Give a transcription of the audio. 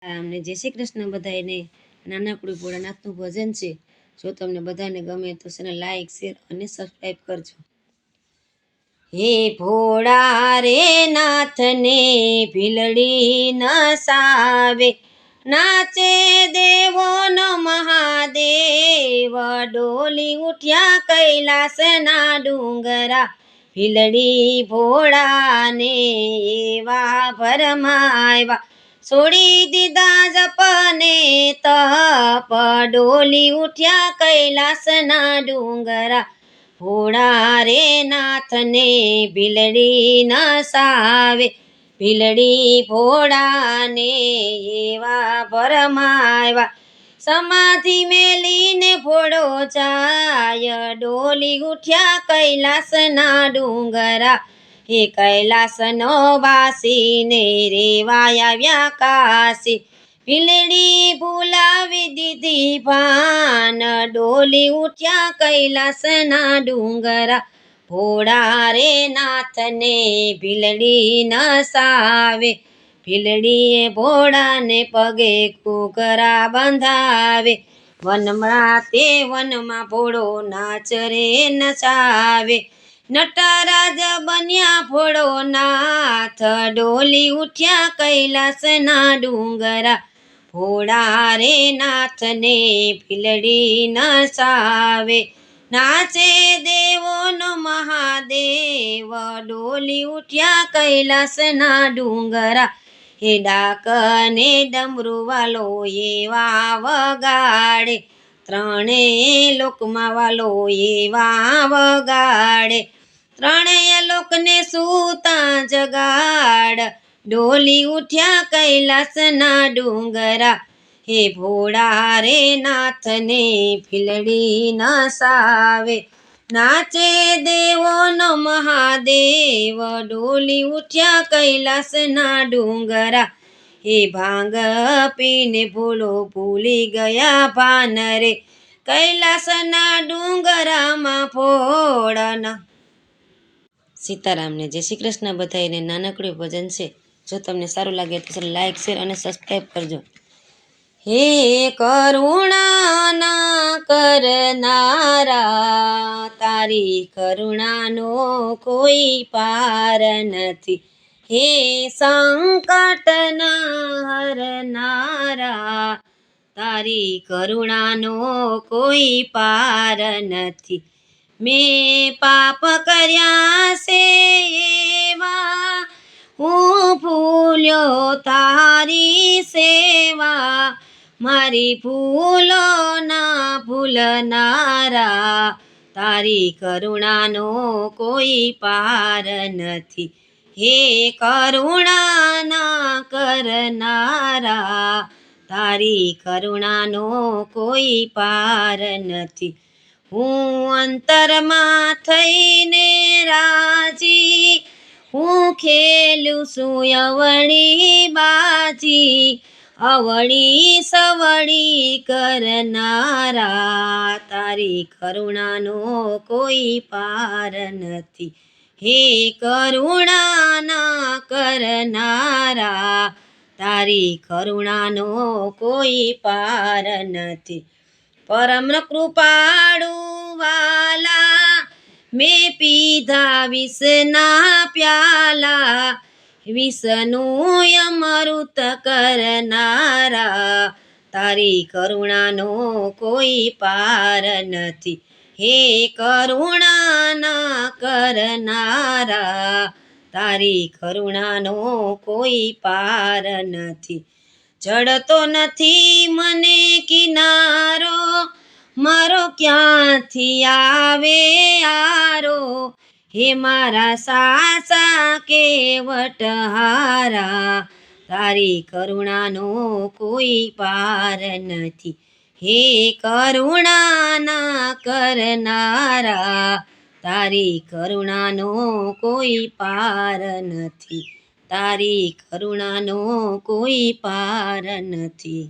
અમને જય શ્રી કૃષ્ણ બધાને નાનકડું ભોળાનાથનું ભજન છે। જો તમને બધાને ગમે તો ચેનલ લાઈક શેર અને સબસ્ક્રાઈબ કરજો। હે ભોળા રે નાથને ભીલડી નસાવે, નાચે દેવોનો મહાદેવ, ડોલી ઉઠ્યા કૈલાસના ડુંગરા, ભીલડી ભોળાને એવા ભરમાવ્યા, છોડી દીધા જપને તપ, ડોલી ઉઠ્યા કૈલાસના ડુંગરા, ભોળા રે નાથને ભીલડી નસાવે, ભીલડી ભોળાને એવા ભરમાવ્યા, સમાધિ મેલીને ભોળો જાય, ડોલી ઉઠ્યા કૈલાસના ડુંગરા, હે કૈલાસનો વાસીને રેવા આવ્યા કાશી, ભીલડી ભૂલાવી દીધી ભાન, ડોલી ઉઠ્યા કૈલાસના ડુંગરા, ભોળા રે નાથને ભીલડી નસાવે, ભીલડીએ ભોળાને પગે ઘૂઘરા બંધાવે, વનમાં તે વનમાં ભોળો નાચ રે નચાવે, નટરાજ બન્યા ભોળો નાથ, ડોલી ઉઠ્યા કૈલાસના ડુંગરા, ભોળા રે નાથને ભીલડી નસાવે, નાચે દેવોનો મહાદેવ, ડોલી ઉઠ્યા કૈલાસના ડુંગરા, હે ડાક ને ડમરુ વાલો એવા વગાડે, ત્રણેય લોકમાં વાલો એવા વગાડે, ત્રણેય લોકને સૂતા જગાડ, ડોલી ઉઠ્યા કૈલાસના ડુંગરા, હે ભોળા રે નાથને ભીલડી નસાવે, નાચે દેવોનો મહાદેવ, ડોલી ઉઠ્યા કૈલાસના ડુંગરા, હે ભાંગ પીને ભૂલો ભૂલી ગયા ભાન રે, કૈલાસના ડુંગરામાં ભોળાના। સીતારામને જય શ્રી કૃષ્ણ બધાને નાનકડું ભજન છે। જો તમને સારું લાગે તો લાઈક શેર અને સબસ્ક્રાઈબ કરજો। હે કરુણાના કરનારા, તારી કરુણાનો કોઈ પાર નથી, હે સંકટના હરનારા, તારી કરુણાનો કોઈ પાર નથી, મેં પાપ કર્યા છે એવા, હું ભૂલ્યો તારી સેવા, મારી ભૂલો ના ભૂલનારા, તારી કરુણાનો કોઈ પાર નથી, હે કરુણાના કરનારા, તારી કરુણાનો કોઈ પાર નથી, હું અંતરમાં થઈને રાજી, હું ખેલું છું અવળી બાજી, અવળી સવળી કરનારા, તારી કરુણાનો કોઈ પાર નથી, હે કરુણાના કરનારા, તારી કરુણાનો કોઈ પાર નથી, પરમ કૃપાળુ વાલા, મેં પીધા વિષના પ્યાલા, વિષનું અમૃત કરનારા, તારી કરુણાનો કોઈ પાર નથી, હે કરુણાના કરનારા, તારી કરુણાનો કોઈ પાર નથી, જડતો નથી મને કિનારો, મારો ક્યાંથી આવે આરો, હે મારા સાસા કેવટહારા, તારી કરુણાનો કોઈ પાર નથી, હે કરુણાના કરનારા, તારી કરુણાનો કોઈ પાર નથી, તારી કરુણાનો કોઈ પાર નથી।